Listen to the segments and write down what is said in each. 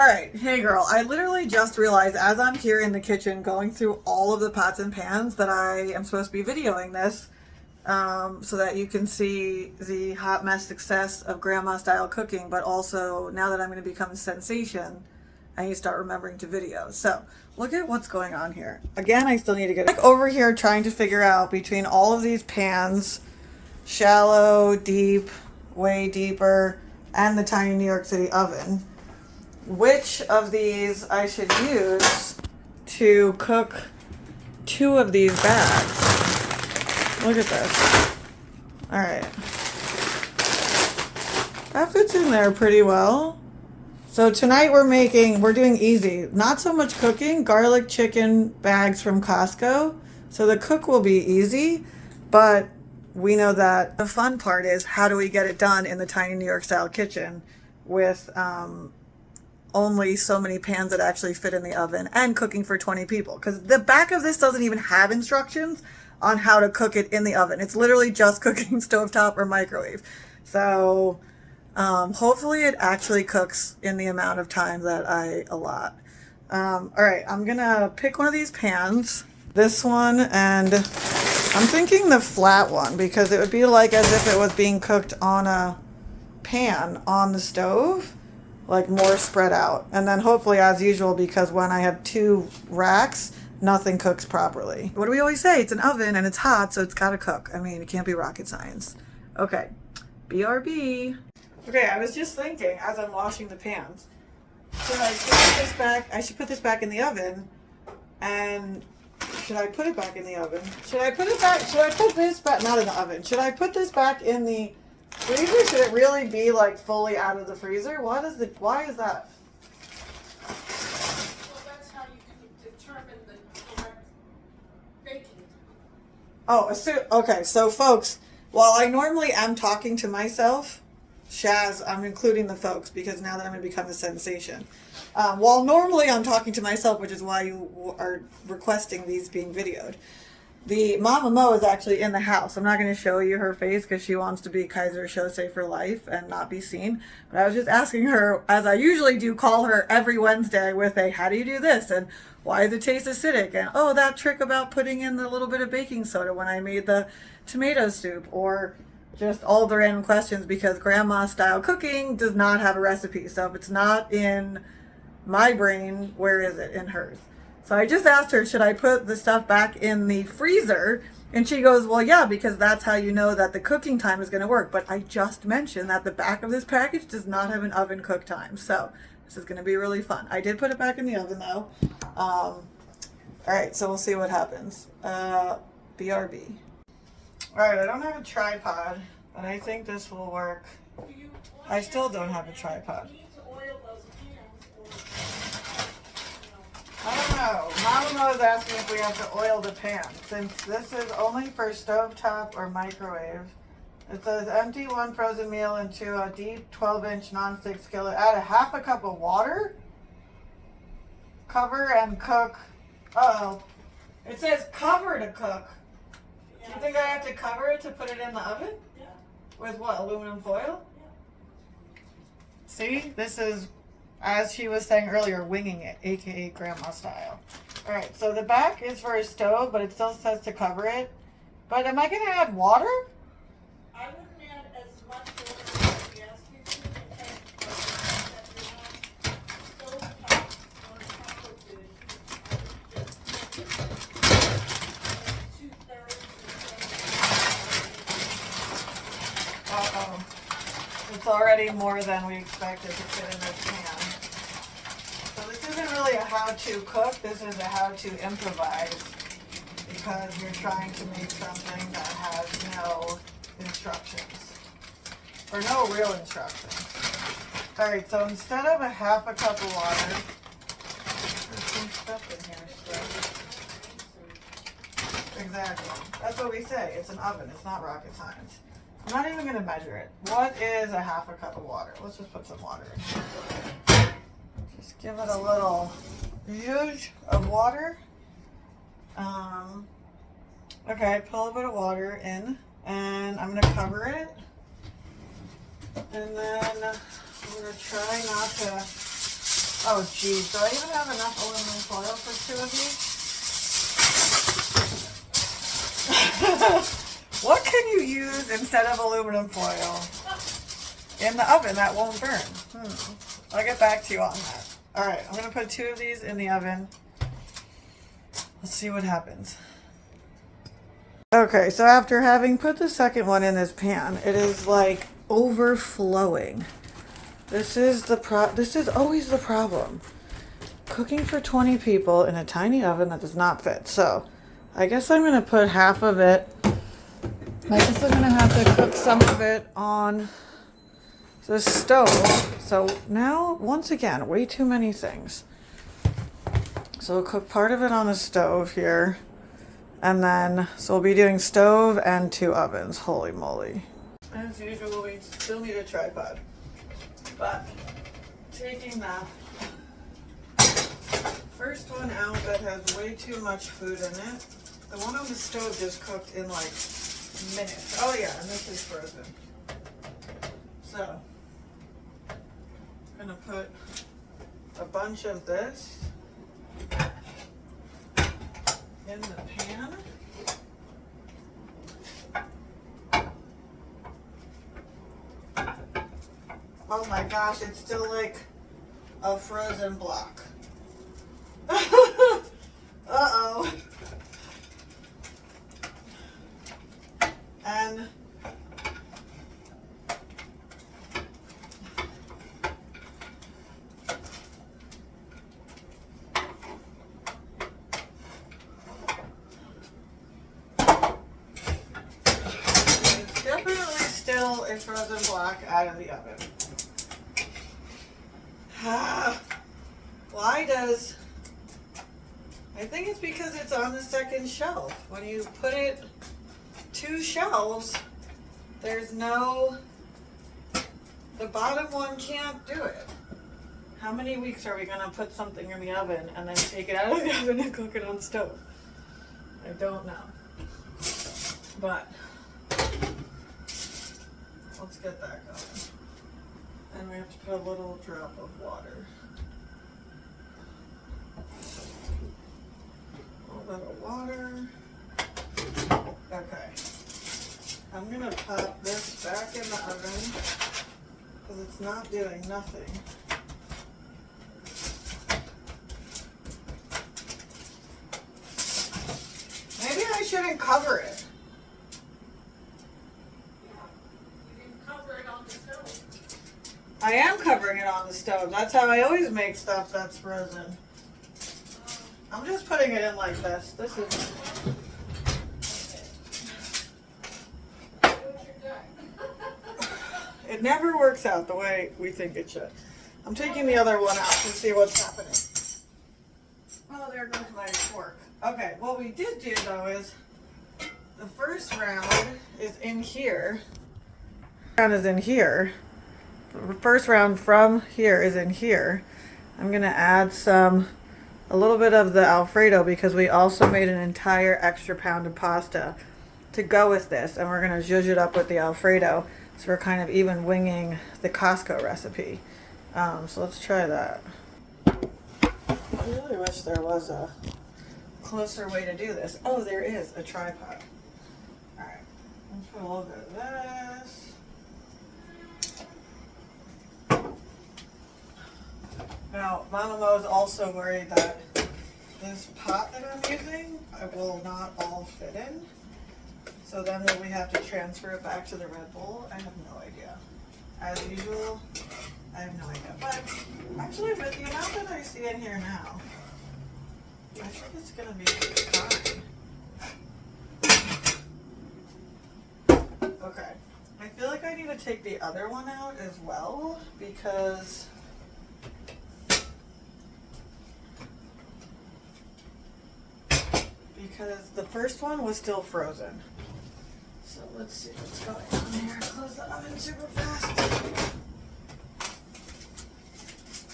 Alright, hey girl, I literally just realized as I'm here in the kitchen going through all of the pots and pans that I am supposed to be videoing this, so that you can see the hot mess success of grandma style cooking, but also now that I'm going to become a sensation, I need to start remembering to video. So look at what's going on here. Again, I still need to get like over here trying to figure out between all of these pans, shallow, deep, way deeper, and the tiny New York City oven, which of these I should use to cook 2 of these bags. Look at this. All right. That fits in there pretty well. So tonight we're doing easy. Not so much cooking, garlic chicken bags from Costco. So the cook will be easy, but we know that the fun part is how do we get it done in the tiny New York style kitchen with only so many pans that actually fit in the oven and cooking for 20 people. Because the back of this doesn't even have instructions on how to cook it in the oven. It's literally just cooking stovetop or microwave. So hopefully it actually cooks in the amount of time that I allot. All right, I'm gonna pick one of these pans, this one, and I'm thinking the flat one because it would be like as if it was being cooked on a pan on the stove, like more spread out. And then hopefully as usual, because when I have 2 racks, nothing cooks properly. What do we always say? It's an oven and it's hot, so it's gotta cook. I mean, it can't be rocket science. Okay, BRB. Okay, I was just thinking as I'm washing the pans, should I put this back? I should put this back in the oven, and should I put it back in the oven? Should I put it back? Should I put this back? Not in the oven. Should I put this back in the freezer? Should it really be like fully out of the freezer? Why is that? Well, that's how you can determine the correct baking. Oh, okay. So folks, while I normally am talking to myself, Shaz, I'm including the folks because now that I'm going to become a sensation. While normally I'm talking to myself, which is why you are requesting these being videoed, the Mama Mo is actually in the house. I'm not going to show you her face because she wants to be Kaiser Shosei for life and not be seen. But I was just asking her, as I usually do, call her every Wednesday with a, how do you do this? And why does it taste acidic? And, oh, that trick about putting in the little bit of baking soda when I made the tomato soup. Or just all the random questions because grandma style cooking does not have a recipe. So if it's not in my brain, where is it? In hers. So I just asked her, should I put the stuff back in the freezer? And she goes, well, yeah, because that's how you know that the cooking time is going to work. But I just mentioned that the back of this package does not have an oven cook time. So this is going to be really fun. I did put it back in the oven, though. All right, so we'll see what happens. BRB. All right, I don't have a tripod, but I think this will work. I still don't have a tripod. I don't know. Mama Mo is asking if we have to oil the pan. Since this is only for stovetop or microwave, it says empty 1 frozen meal into a deep 12-inch nonstick skillet. Add a half a cup of water. Cover and cook. Uh-oh. It says cover to cook. Do you think I have to cover it to put it in the oven? Yeah. With what, aluminum foil? Yeah. See, this is, as she was saying earlier, winging it, aka grandma style. All right, so the back is for a stove, but it still says to cover it. But am I going to add water? I wouldn't add as much water as we asked you to because that you're not stovetop or comfort dish. Uh-oh. It's already more than we expected to fit in this pan. So this isn't really a how-to cook, this is a how-to improvise because you're trying to make something that has no instructions. Or no real instructions. Alright, so instead of a half a cup of water, there's some stuff in here still. Exactly. That's what we say. It's an oven, it's not rocket science. I'm not even going to measure it. What is a half a cup of water? Let's just put some water in. Just give it a little zhuzh of water. Okay, put a little bit of water in, and I'm going to cover it. And then I'm going to try not to Oh geez, do I even have enough aluminum foil for 2 of these? What can you use instead of aluminum foil in the oven that won't burn? I'll get back to you on that. All right, I'm gonna put 2 of these in the oven. Let's see what happens. Okay, so after having put the second one in this pan, it is like overflowing. This is always the problem. Cooking for 20 people in a tiny oven that does not fit. So I guess I'm gonna put half of it. I guess I'm gonna have to cook some of it on the stove. So now, once again, way too many things. So we'll cook part of it on the stove here. And then, so we'll be doing stove and 2 ovens. Holy moly. As usual, we still need a tripod. But taking the first one out that has way too much food in it. The one on the stove just cooked in like minutes. Oh yeah, and this is frozen. So, I'm gonna put a bunch of this in the pan. Oh my gosh, it's still like a frozen block. Uh-oh. And it's definitely still a frozen block out of the oven. Why does... I think it's because it's on the second shelf. When you put it 2 shelves, there's no... The bottom one can't do it. How many weeks are we going to put something in the oven and then take it out of the oven and cook it on the stove? I don't know. But let's get that going. And we have to put a little drop of water. A little bit of water. Okay. I'm going to pop this back in the oven because it's not doing nothing. Maybe I shouldn't cover it. I am covering it on the stove. That's how I always make stuff that's frozen. I'm just putting it in like this. This is... It never works out the way we think it should. I'm taking the other one out to see what's happening. Oh, there goes my fork. Okay, what we did do though is the first round is in here. Round is in here. The first round from here is in here. I'm gonna add a little bit of the alfredo because we also made an entire extra pound of pasta to go with this, and we're gonna zhuzh it up with the alfredo. So we're kind of even winging the Costco recipe. So let's try that. I really wish there was a closer way to do this. Oh, there is a tripod. All right, let's put a little bit of this. Now, Mama Mo is also worried that this pot that I'm using, I will not all fit in. So then will we have to transfer it back to the Red Bull? I have no idea. As usual, I have no idea. But actually, with the amount that I see in here now, I think it's gonna be fine. Okay. I feel like I need to take the other one out as well because the first one was still frozen. So let's see what's going on here. Close the oven super fast.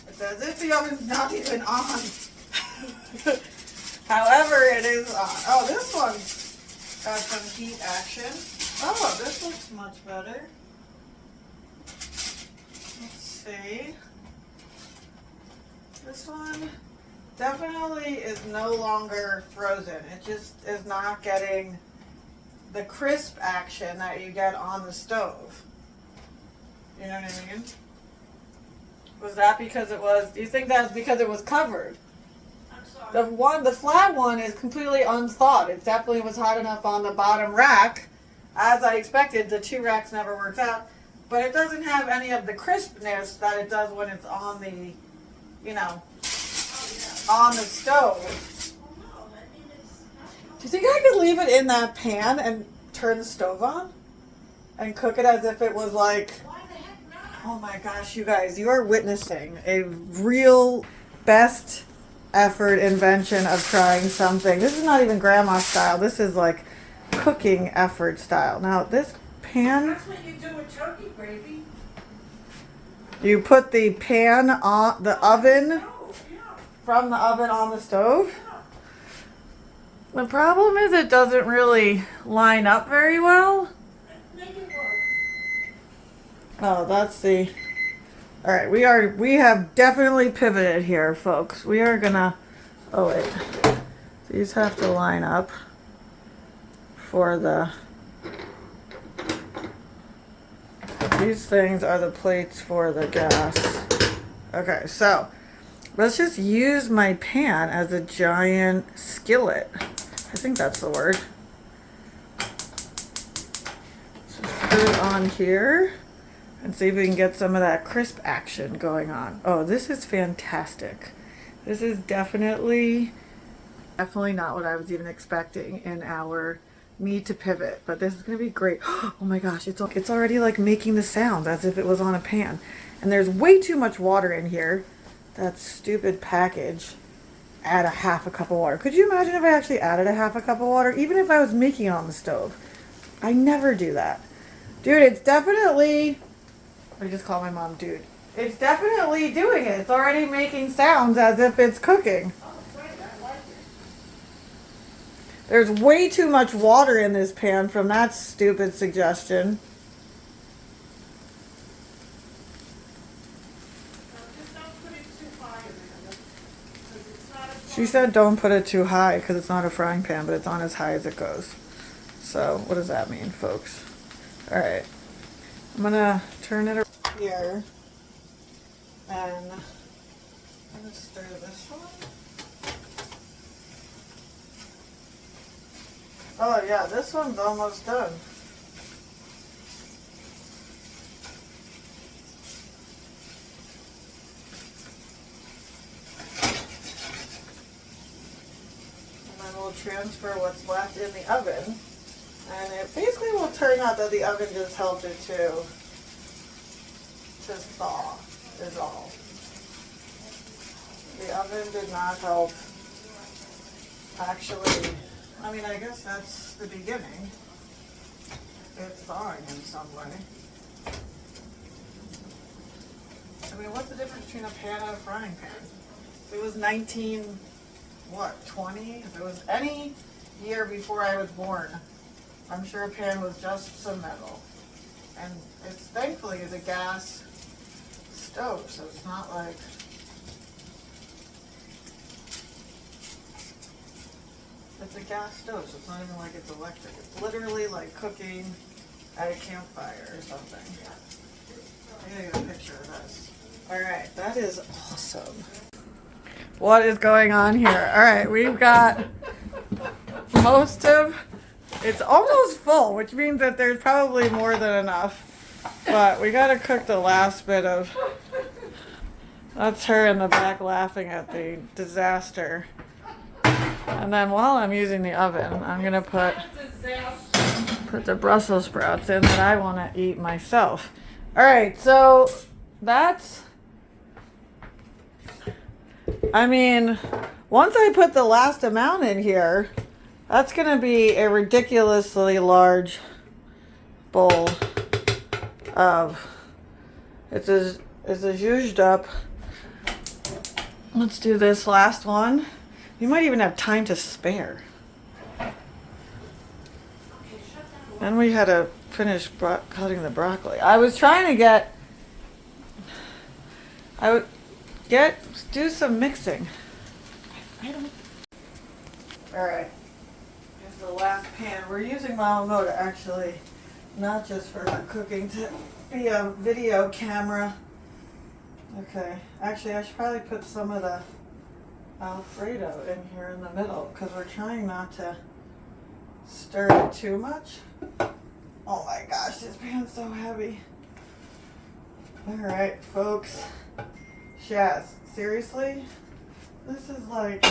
It's as if the oven's not even on. However, it is on. Oh, this one's got some heat action. Oh, this looks much better. Let's see. This one definitely is no longer frozen. It just is not getting the crisp action that you get on the stove. You know what I mean? Was that because it was, do you think that's because it was covered? I'm sorry. The flat one is completely unthawed. It definitely was hot enough on the bottom rack. As I expected, the 2 racks never worked out. But it doesn't have any of the crispness that it does when it's on the, you know, on the stove. Oh, no, I mean, it's not. Do you think I could leave it in that pan and turn the stove on? And cook it as if it was like, Why the heck not? oh my gosh, you guys, you are witnessing a real best effort invention of trying something. This is not even grandma style. This is like cooking effort style. Now this pan, That's what you do with turkey gravy. you put the pan on the oven, Oh, yeah, from the oven on the stove. yeah. The problem is it doesn't really line up very well. Make it work. Oh, that's the. All right, we have definitely pivoted here, folks. We are gonna. Oh wait, these have to line up for the. These things are the plates for the gas. Okay, so let's just use my pan as a giant skillet. I think that's the word. Just put it on here and see if we can get some of that crisp action going on. Oh, this is fantastic. This is definitely not what I was even expecting in our need to pivot, but this is going to be great. Oh my gosh, it's already like making the sounds as if it was on a pan. And there's way too much water in here. That stupid package. Add a half a cup of water. Could you imagine if I actually added a half a cup of water, even if I was making it on the stove? I never do that. Dude, it's definitely, I just call my mom dude. It's definitely doing it. It's already making sounds as if it's cooking. Oh, great, I like it. There's way too much water in this pan from that stupid suggestion. Now, just don't put it too high, Amanda, 'cause it's not a She said don't put it too high because it's not a frying pan, but it's on as high as it goes. So what does that mean, folks? All right, I'm gonna turn it around here and I'm gonna stir this one. Oh yeah, this one's almost done. And then we'll transfer what's left in the oven. And it basically will turn out that the oven just helped it to thaw, is all. The oven did not help actually. I mean, I guess that's the beginning. It's thawing in some way. I mean, what's the difference between a pan and a frying pan? If it was 20? If it was any year before I was born, I'm sure a pan was just some metal. And it's thankfully a gas stove, so it's not like. It's a gas stove, so it's not even like it's electric. It's literally like cooking at a campfire or something. I gotta get a picture of this. Alright, that is awesome. What is going on here? Alright, we've got most of, it's almost full, which means that there's probably more than enough. But we gotta cook the last bit of, that's her in the back laughing at the disaster. And then while I'm using the oven, I'm gonna put the Brussels sprouts in that I want to eat myself. All right, so that's. I mean, once I put the last amount in here, that's gonna be a ridiculously large bowl of. It's a zhuzhed up. Let's do this last one. You might even have time to spare. Then we had to finish cutting the broccoli. I was trying to get. do some mixing. I don't. All right. Here's the last pan. We're using Mamamoto actually, not just for cooking, to be a video camera. Okay. Actually, I should probably put some of the alfredo in here in the middle because we're trying not to stir it too much. Oh my gosh, this pan's so heavy. All right, folks. Shaz, seriously? This is like,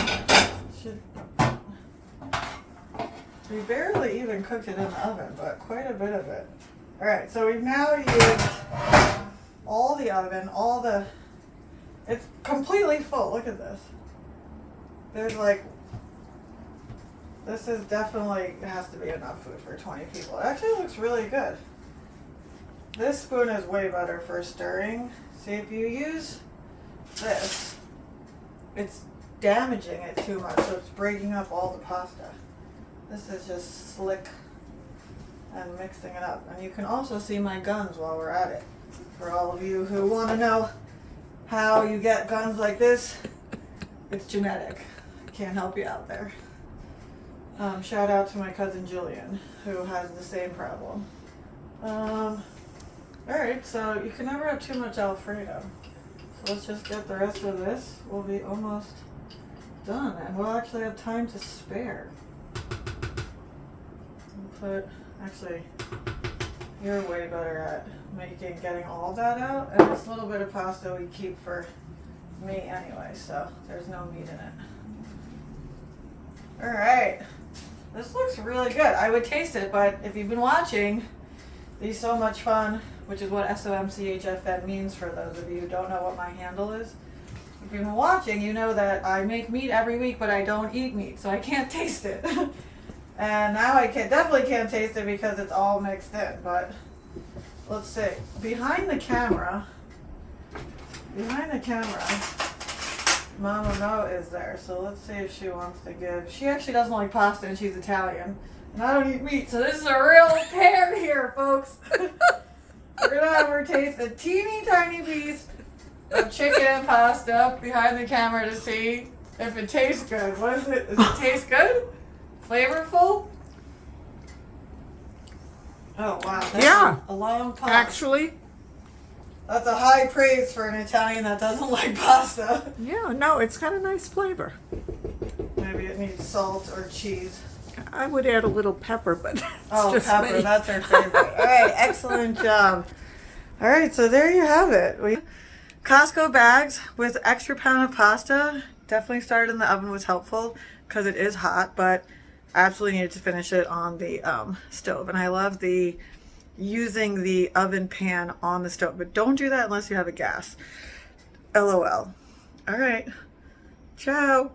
we barely even cooked it in the oven, but quite a bit of it. All right, so we've now used all the oven, it's completely full. Look at this. There's like, this is definitely, it has to be enough food for 20 people. It actually looks really good. This spoon is way better for stirring. See, if you use this, it's damaging it too much, so it's breaking up all the pasta. This is just slick and mixing it up. And you can also see my guns while we're at it. For all of you who want to know how you get guns like this, it's genetic. I can't help you out there. Shout out to my cousin Julian, who has the same problem. Alright, so you can never have too much alfredo. So let's just get the rest of this. We'll be almost done, and we'll actually have time to spare. Actually, you're way better at getting all that out, and this little bit of pasta we keep for me anyway, so there's no meat in it. Alright, this looks really good. I would taste it, but if you've been watching these So Much Fun, which is what SOMCHFN means for those of you who don't know what my handle is, if you've been watching, you know that I make meat every week, but I don't eat meat, so I can't taste it. And now I definitely can't taste it because it's all mixed in, but let's see. Behind the camera, Mama Mo is there, so let's see if she wants to give. She actually doesn't like pasta and she's Italian, and I don't eat meat, so this is a real pair here, folks. We're gonna have her taste a teeny tiny piece of chicken and pasta behind the camera to see if it tastes good. What is it? Does it taste good? Flavorful? Oh wow, that's a long pause. Actually, that's a high praise for an Italian that doesn't like pasta. yeah, no, it's got a nice flavor. Maybe it needs salt or cheese. I would add a little pepper, but it's just pepper, me. that's her favorite. All right, excellent job. All right, so there you have it. Costco bags with extra pound of pasta. Definitely started in the oven was helpful because it is hot, but absolutely needed to finish it on the stove. And I love using the oven pan on the stove, but don't do that unless you have a gas. LOL. All right. Ciao.